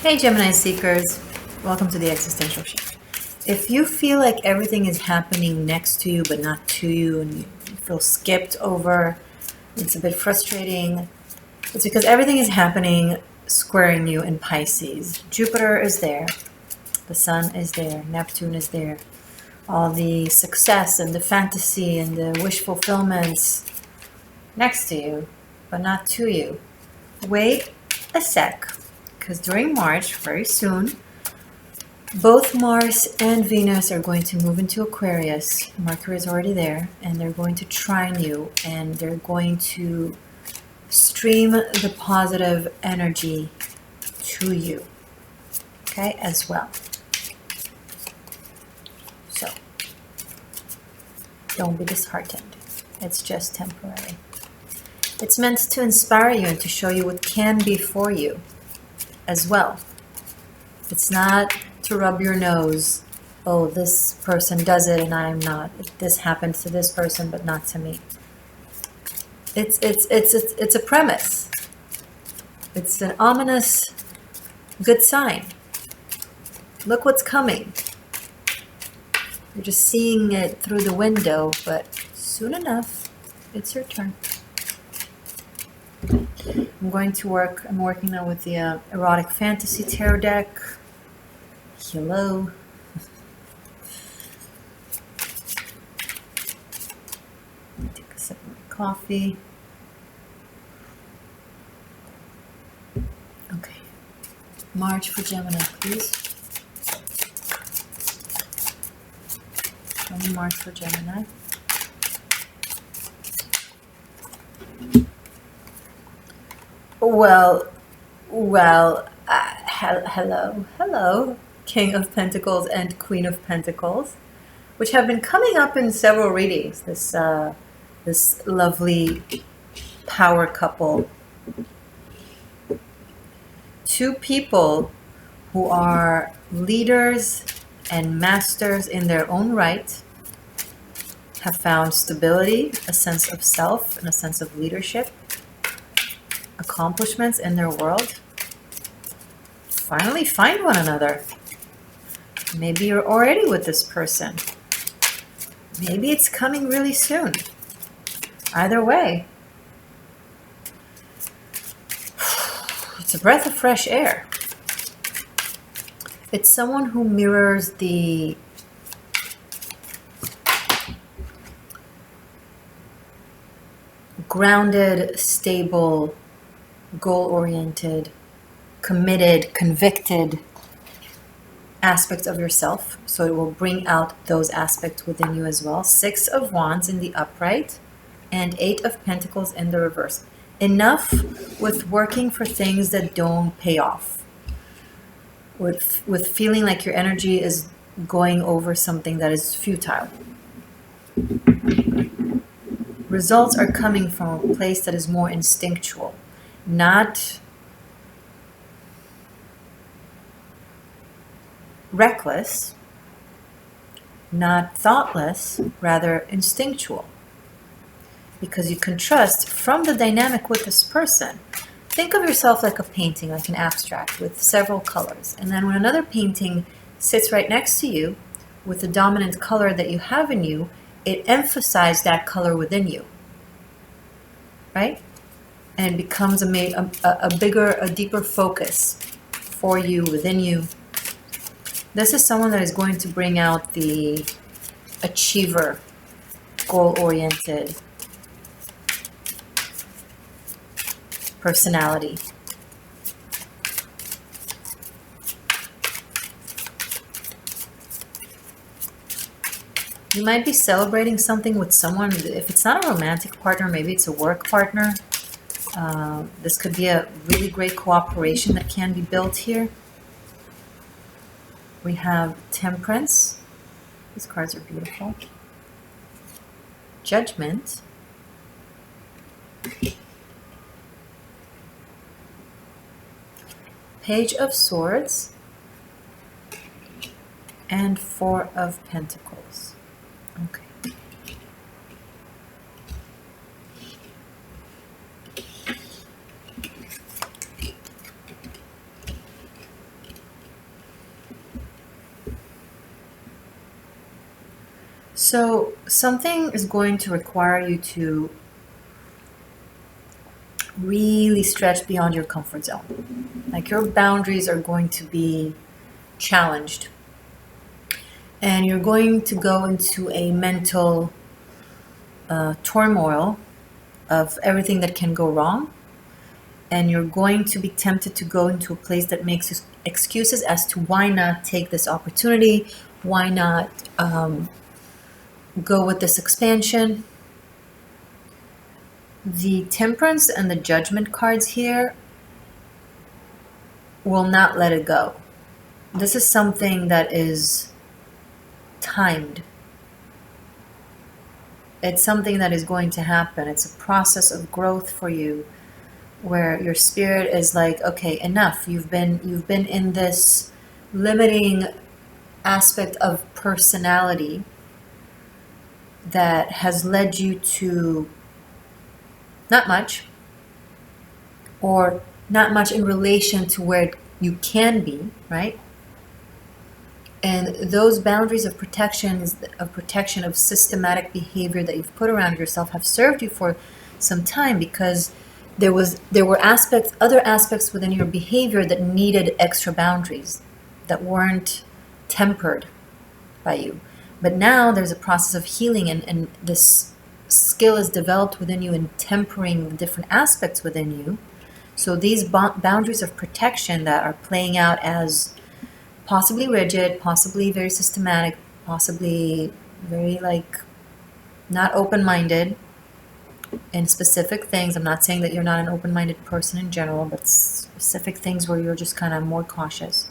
Hey Gemini Seekers, welcome to the Existential Shift. If you feel like everything is happening next to you but not to you, and you feel skipped over, it's a bit frustrating, it's because everything is happening squaring you in Pisces. Jupiter is there, the Sun is there, Neptune is there, all the success and the fantasy and the wish fulfillments next to you but not to you. Wait a sec. Because during March, very soon, both Mars and Venus are going to move into Aquarius. Mercury is already there, and they're going to trine you, and they're going to stream the positive energy to you, okay, as well. So, don't be disheartened. It's just temporary. It's meant to inspire you and to show you what can be for you as well. It's not to rub your nose. Oh, this person does it and I'm not. This happens to this person but not to me. It's a premise. It's an ominous good sign. Look what's coming. You're just seeing it through the window, but soon enough, it's your turn. I'm working now with the Erotic Fantasy Tarot deck. Hello. Take a sip of my coffee. Okay. March for Gemini, please. Show me March for Gemini. Hello, King of Pentacles and Queen of Pentacles, which have been coming up in several readings. This lovely power couple, two people who are leaders and masters in their own right, have found stability, a sense of self, and a sense of leadership, accomplishments in their world. Finally find one another. Maybe you're already with this person. Maybe it's coming really soon. Either way, it's a breath of fresh air. It's someone who mirrors the grounded, stable, goal-oriented, committed, convicted aspects of yourself. So it will bring out those aspects within you as well. 6 of Wands in the upright and 8 of Pentacles in the reverse. Enough with working for things that don't pay off. With feeling like your energy is going over something that is futile. Results are coming from a place that is more instinctual, not reckless, not thoughtless, rather instinctual. Because you can trust from the dynamic with this person. Think of yourself like a painting, like an abstract with several colors. And then when another painting sits right next to you with the dominant color that you have in you, it emphasizes that color within you, right? And it becomes a bigger, a deeper focus for you, within you. This is someone that is going to bring out the achiever, goal-oriented personality. You might be celebrating something with someone. If it's not a romantic partner, maybe it's a work partner. This could be a really great cooperation that can be built here. We have Temperance. These cards are beautiful. Judgment. Page of Swords. And 4 of Pentacles. Okay. So something is going to require you to really stretch beyond your comfort zone. Like your boundaries are going to be challenged. And you're going to go into a mental turmoil of everything that can go wrong. And you're going to be tempted to go into a place that makes excuses as to why not take this opportunity, why not go with this expansion. The Temperance and the Judgment cards here will not let it go. This is something that is timed. It's something that is going to happen. It's a process of growth for you, where your spirit is like, okay, enough. You've been in this limiting aspect of personality that has led you to not much, or not much in relation to where you can be, right? And those boundaries of protection, of systematic behavior that you've put around yourself have served you for some time, because there were other aspects within your behavior that needed extra boundaries, that weren't tempered by you. But now there's a process of healing, and this skill is developed within you in tempering the different aspects within you. So these boundaries of protection that are playing out as possibly rigid, possibly very systematic, possibly very not open-minded in specific things. I'm not saying that you're not an open-minded person in general, but specific things where you're just kind of more cautious.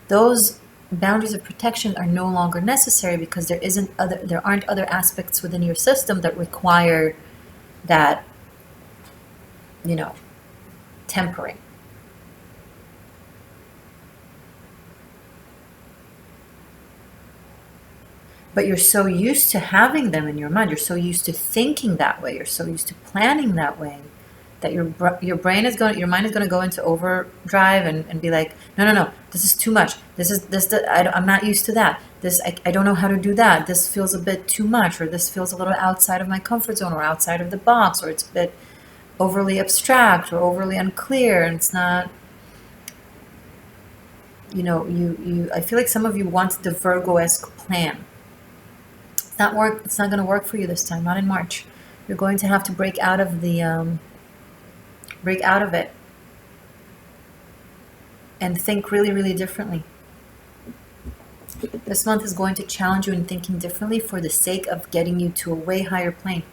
Those boundaries of protection are no longer necessary, because there aren't other aspects within your system that require that, tempering. But you're so used to having them in your mind, you're so used to thinking that way, you're so used to planning that way, that your mind is going to go into overdrive and be like, no, this is too much. I'm not used to that. I don't know how to do that. This feels a bit too much, or this feels a little outside of my comfort zone, or outside of the box, or it's a bit overly abstract or overly unclear, and it's not. I feel like some of you want the Virgo-esque plan. It's not going to work for you this time. Not in March. You're going to have to break out of it and think really, really differently. This month is going to challenge you in thinking differently for the sake of getting you to a way higher plane.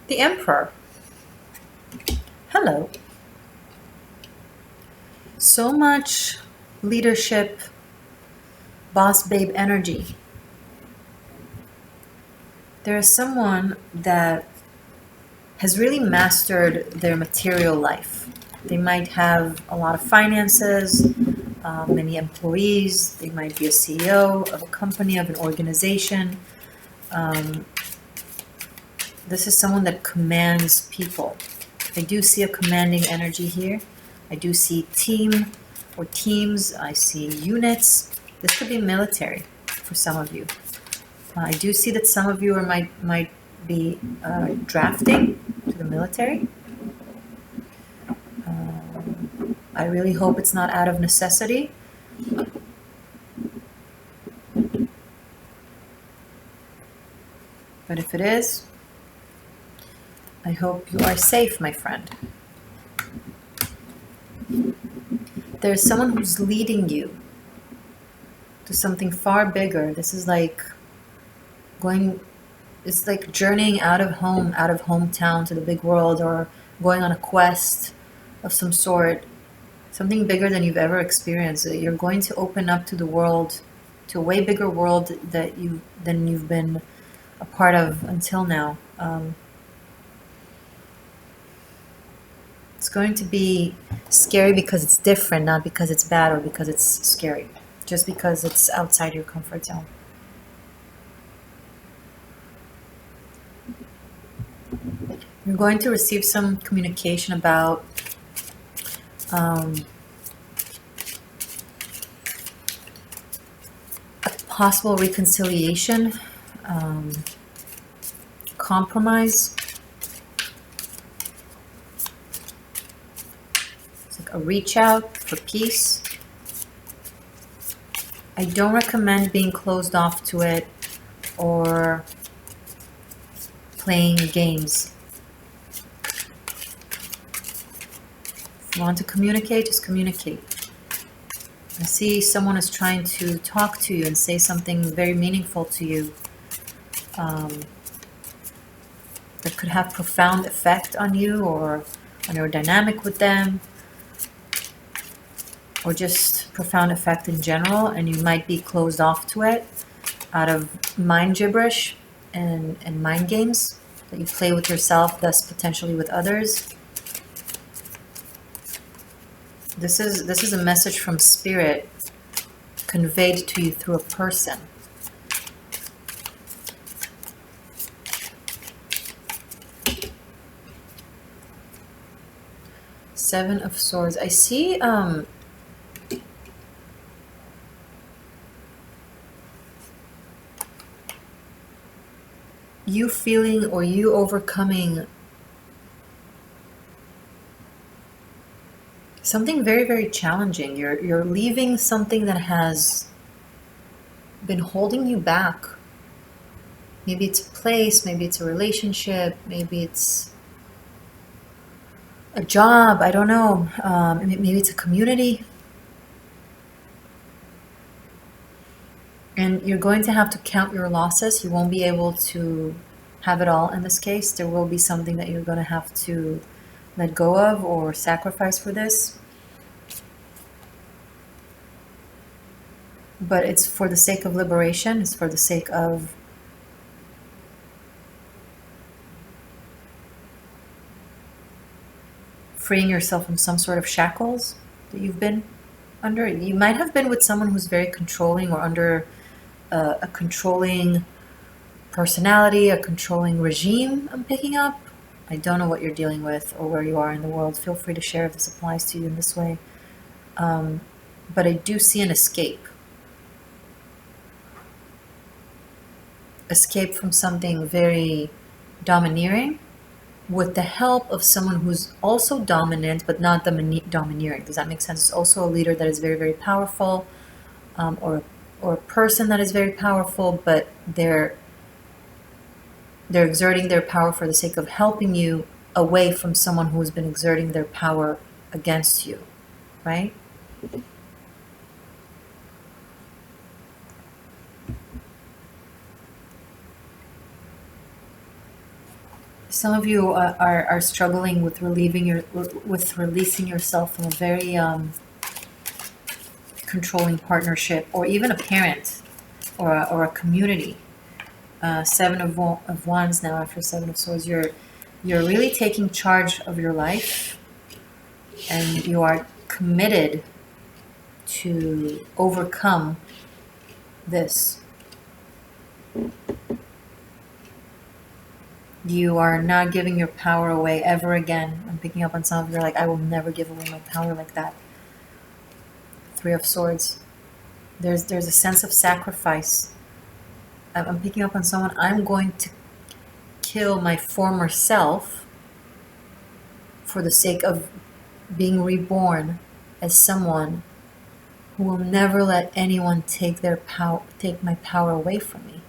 The Emperor. Hello. So much leadership, boss babe energy. There is someone that has really mastered their material life. They might have a lot of finances, many employees. They might be a CEO of a company, of an organization. This is someone that commands people. I do see a commanding energy here. I do see team or teams. I see units. This could be military for some of you. I do see that some of you might be drafting to the military. I really hope it's not out of necessity. But if it is, I hope you are safe, my friend. There's someone who's leading you to something far bigger. This is it's like journeying out of home, out of hometown to the big world, or going on a quest of some sort, something bigger than you've ever experienced. You're going to open up to the world, to a way bigger world than you've been a part of until now. It's going to be scary because it's different, not because it's bad or because it's scary. Just because it's outside your comfort zone. You're going to receive some communication about a possible reconciliation, compromise. It's like a reach out for peace. I don't recommend being closed off to it or playing games. If you want to communicate, just communicate. I see someone is trying to talk to you and say something very meaningful to you that could have profound effect on you or on your dynamic with them, or just profound effect in general, and you might be closed off to it out of mind gibberish and mind games that you play with yourself, thus potentially with others. This is a message from Spirit conveyed to you through a person. Seven of Swords. I see you feeling or you overcoming something very, very challenging. You're leaving something that has been holding you back. Maybe it's a place, maybe it's a relationship, maybe it's a job, I don't know. Maybe it's a community. And you're going to have to count your losses. You won't be able to have it all in this case. There will be something that you're going to have to let go of or sacrifice for this. But it's for the sake of liberation. It's for the sake of freeing yourself from some sort of shackles that you've been under. You might have been with someone who's very controlling or under a controlling personality, a controlling regime I'm picking up. I don't know what you're dealing with or where you are in the world. Feel free to share if this applies to you in this way. But I do see an escape. Escape from something very domineering with the help of someone who's also dominant but not domineering. Does that make sense? It's also a leader that is very, very powerful, or a person that is very powerful, but they're exerting their power for the sake of helping you away from someone who has been exerting their power against you, right? Some of you are struggling with releasing yourself from a very controlling partnership, or even a parent, or a community. Seven of Wands now after Seven of Swords. You're really taking charge of your life, and you are committed to overcome this. You are not giving your power away ever again. I'm picking up on some of you, like, I will never give away my power like that. Three of Swords. There's a sense of sacrifice. I'm picking up on someone. I'm going to kill my former self for the sake of being reborn as someone who will never let anyone take my power away from me.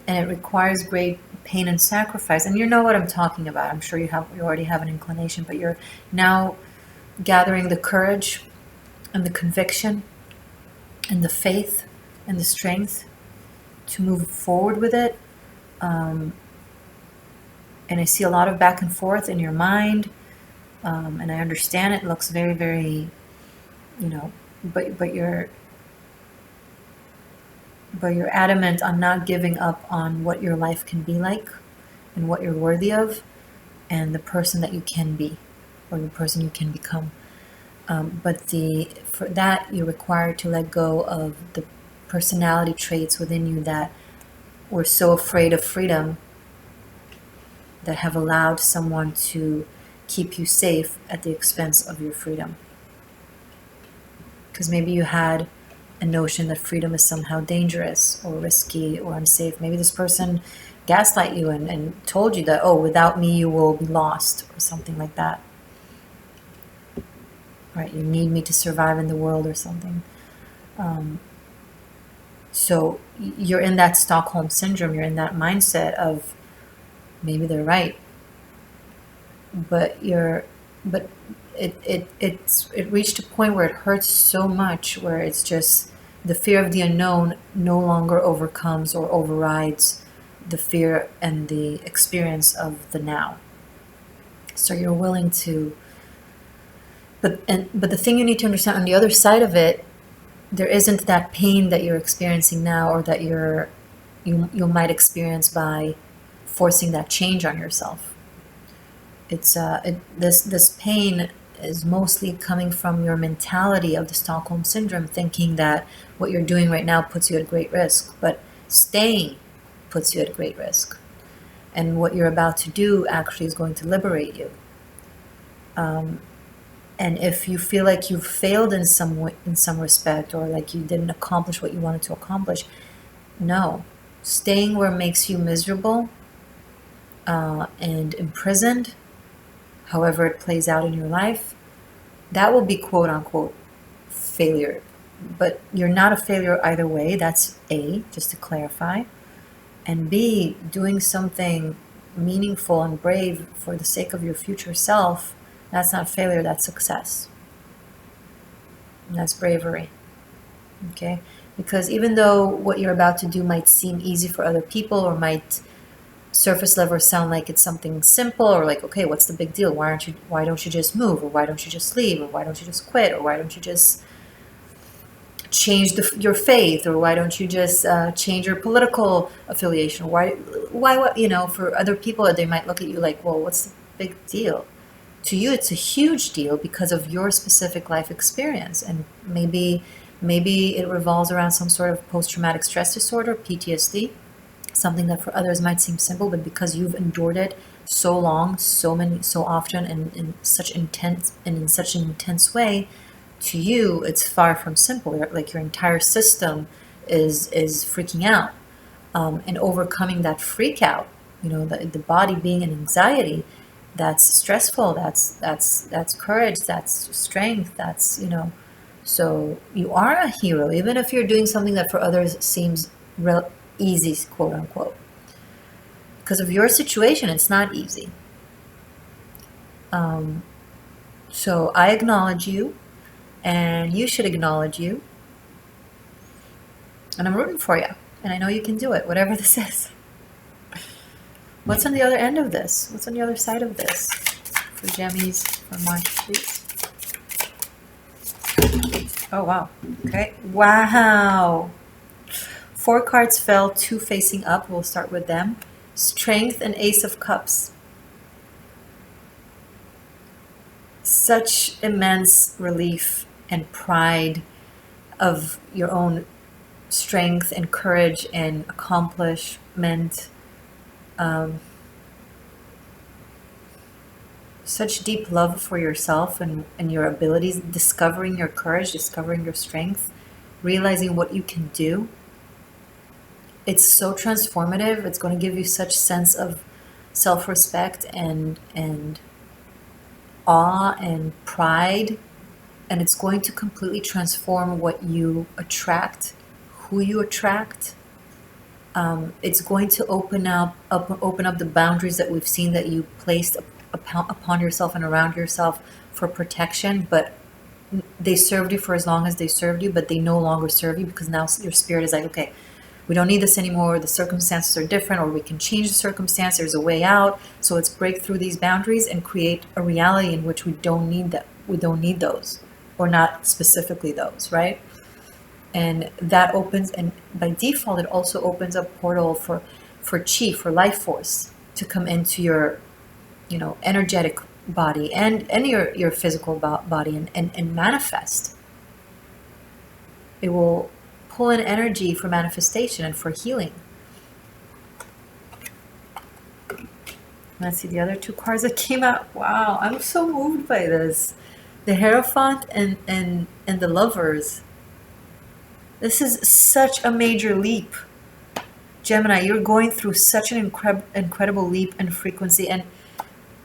And it requires great pain and sacrifice. And you know what I'm talking about. I'm sure you already have an inclination, but you're now gathering the courage and the conviction and the faith and the strength to move forward with it. And I see a lot of back and forth in your mind. And I understand it looks very, very, but you're adamant on not giving up on what your life can be like and what you're worthy of and the person that you can be. or the person you can become. But for that, you're required to let go of the personality traits within you that were so afraid of freedom, that have allowed someone to keep you safe at the expense of your freedom. Because maybe you had a notion that freedom is somehow dangerous or risky or unsafe. Maybe this person gaslight you and told you that, oh, without me you will be lost, or something like that. Right? You need me to survive in the world or something. So you're in that Stockholm syndrome. You're in that mindset of maybe they're right, but it reached a point where it hurts so much, where it's just the fear of the unknown no longer overcomes or overrides the fear and the experience of the now. So you're willing to, but the thing you need to understand on the other side of it, there isn't that pain that you're experiencing now, or that you might experience by forcing that change on yourself. It's this pain is mostly coming from your mentality of the Stockholm syndrome, thinking that what you're doing right now puts you at great risk, but staying puts you at great risk, and what you're about to do actually is going to liberate you. And if you feel like you've failed in some respect, or like you didn't accomplish what you wanted to accomplish, no. Staying where it makes you miserable and imprisoned, however it plays out in your life, that will be quote unquote failure. But you're not a failure either way. That's A, just to clarify. And B, doing something meaningful and brave for the sake of your future self, that's not failure, that's success. And that's bravery. Okay? Because even though what you're about to do might seem easy for other people, or might surface level sound like it's something simple, or like, okay, what's the big deal? Why don't you just move? Or why don't you just leave? Or why don't you just quit? Or why don't you just change your faith? Or why don't you just change your political affiliation? Why, for other people, they might look at you like, well, what's the big deal? To you, it's a huge deal because of your specific life experience. And maybe it revolves around some sort of post-traumatic stress disorder, PTSD, something that for others might seem simple, but because you've endured it so long, so often, and in such an intense way, to you, it's far from simple. Like your entire system is freaking out, and overcoming that freak out, the body being in anxiety, that's stressful. That's courage. That's strength. So you are a hero, even if you're doing something that for others seems real easy, quote unquote. Because of your situation, it's not easy. So I acknowledge you, and you should acknowledge you. And I'm rooting for you. And I know you can do it, whatever this is. What's on the other end of this? What's on the other side of this? For Geminis for March, please. Oh, wow. Okay. Wow. 4 cards fell, 2 facing up. We'll start with them. Strength and Ace of Cups. Such immense relief and pride of your own strength and courage and accomplishment. Such deep love for yourself and your abilities, discovering your courage, discovering your strength, realizing what you can do. It's so transformative. It's going to give you such sense of self-respect and awe and pride, and it's going to completely transform what you attract, who you attract. It's going to open up the boundaries that we've seen that you placed upon yourself and around yourself for protection, but they served you for as long as they served you, but they no longer serve you, because now your spirit is like, okay, we don't need this anymore. The circumstances are different, or we can change the circumstance. There's a way out. So let's break through these boundaries and create a reality in which we don't need that. We don't need those, or not specifically those, right? And that opens, and by default, it also opens up portal for chi, for life force, to come into your, energetic body and your physical body and manifest. It will pull in energy for manifestation and for healing. Let's see the other two cards that came out. Wow, I'm so moved by this. The Hierophant and the Lovers. This is such a major leap. Gemini, you're going through such an incredible leap in frequency. And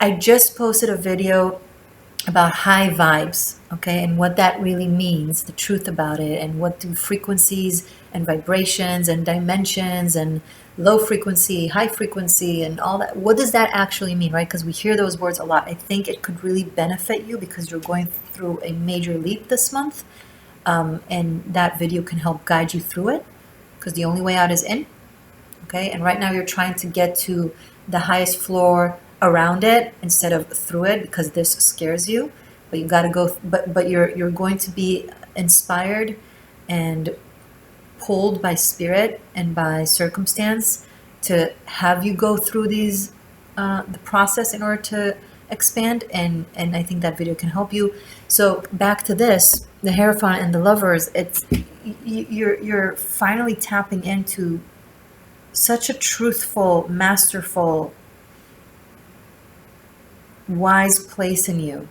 I just posted a video about high vibes, okay, and what that really means, the truth about it, and what do frequencies and vibrations and dimensions and low frequency, high frequency, and all that, what does that actually mean, right? Because we hear those words a lot. I think it could really benefit you because you're going through a major leap this month, and that video can help guide you through it, because the only way out is in, okay? And right now you're trying to get to the highest floor around it instead of through it, because this scares you. But you got to go, but you're going to be inspired and pulled by spirit and by circumstance to have you go through these the process in order to expand, and I think that video can help you. So back to this, the Hierophant and the Lovers, it's you're finally tapping into such a truthful, masterful, wise place in you.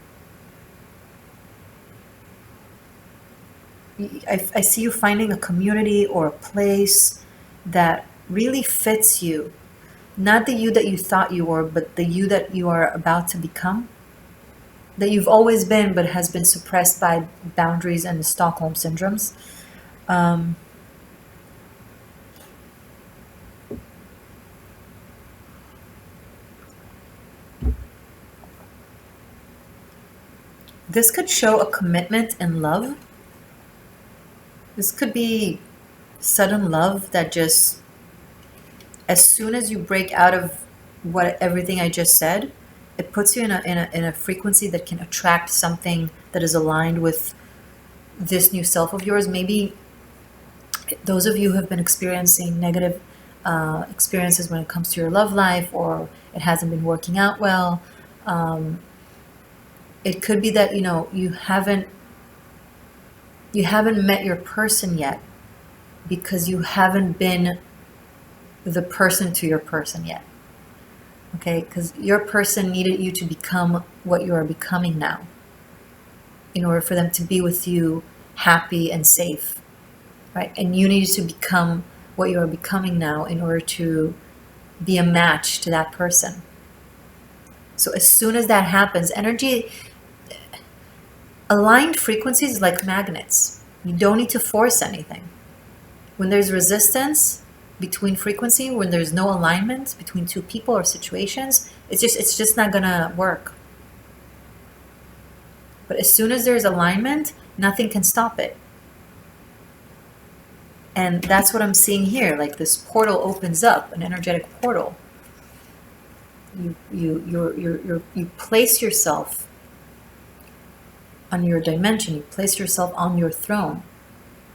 I see you finding a community or a place that really fits you. Not the you that you thought you were, but the you that you are about to become. That you've always been, but has been suppressed by boundaries and Stockholm syndromes. This could show a commitment and love. This could be sudden love that just, as soon as you break out of everything I just said, it puts you in a frequency that can attract something that is aligned with this new self of yours. Maybe those of you who have been experiencing negative experiences when it comes to your love life, or it hasn't been working out well. It could be that you haven't met your person yet because you haven't been the person to your person yet. Okay, because your person needed you to become what you are becoming now in order for them to be with you happy and safe, right? And you needed to become what you are becoming now in order to be a match to that person. So as soon as that happens, energy, aligned frequencies like magnets. You don't need to force anything. When there's resistance between frequency, when there's no alignment between two people or situations, it's just not gonna work. But as soon as there's alignment, nothing can stop it. And that's what I'm seeing here. Like this portal opens up, an energetic portal. You place yourself on your dimension, you place yourself on your throne,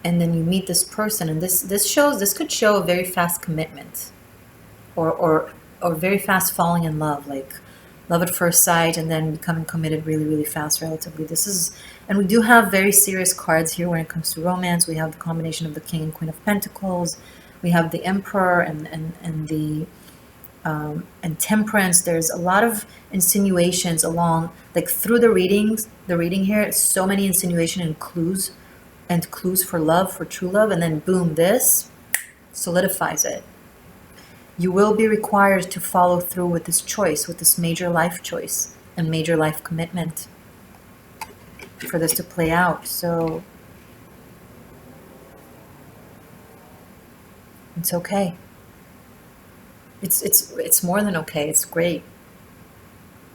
and then you meet this person, and this could show a very fast commitment, or very fast falling in love, like love at first sight, and then becoming committed really, really fast, relatively. And we do have very serious cards here when it comes to romance. We have the combination of the King and Queen of Pentacles. We have the Emperor and the and Temperance. There's a lot of insinuations along, like through the reading here, so many insinuation and clues for love, for true love, and then boom, this solidifies it. You will be required to follow through with this choice, with this major life choice and major life commitment for this to play out. So it's okay. It's more than okay. It's great.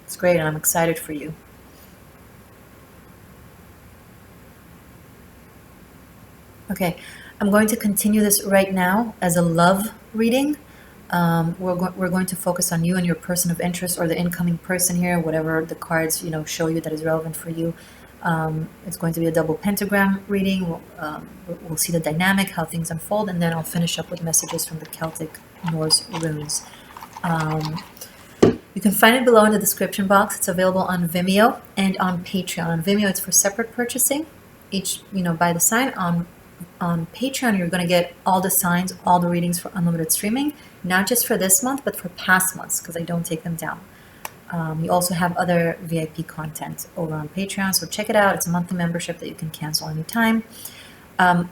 It's great, and I'm excited for you. Okay, I'm going to continue this right now as a love reading. We're going to focus on you and your person of interest, or the incoming person here, whatever the cards show you that is relevant for you. It's going to be a double pentagram reading. We'll see the dynamic, how things unfold, and then I'll finish up with messages from the Celtic Norse runes. You can find it below in the description box. It's available on Vimeo and on Patreon. On Vimeo, it's for separate purchasing, each, by the sign. On Patreon, you're going to get all the signs, all the readings for unlimited streaming, not just for this month, but for past months, because I don't take them down. You also have other VIP content over on Patreon, so check it out. It's a monthly membership that you can cancel anytime.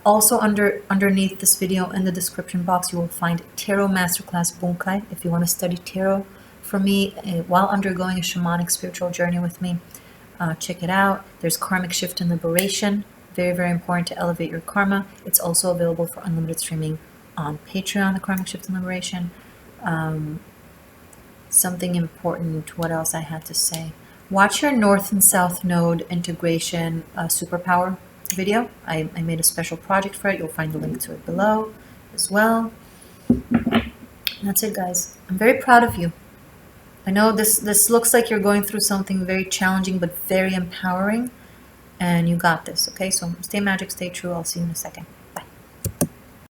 Also underneath this video in the description box, you will find Tarot Masterclass Bunkai. If you want to study tarot from me while undergoing a shamanic spiritual journey with me, check it out. There's Karmic Shift and Liberation. Very, very important to elevate your karma. It's also available for unlimited streaming on Patreon, the Karmic Shift and Liberation. Something important, what else I had to say? Watch your North and South Node integration superpower video. I made a special project for it. You'll find the link to it below as well. And that's it, guys. I'm very proud of you. I know this looks like you're going through something very challenging but very empowering, and you got this, okay? So stay magic, stay true. I'll see you in a second.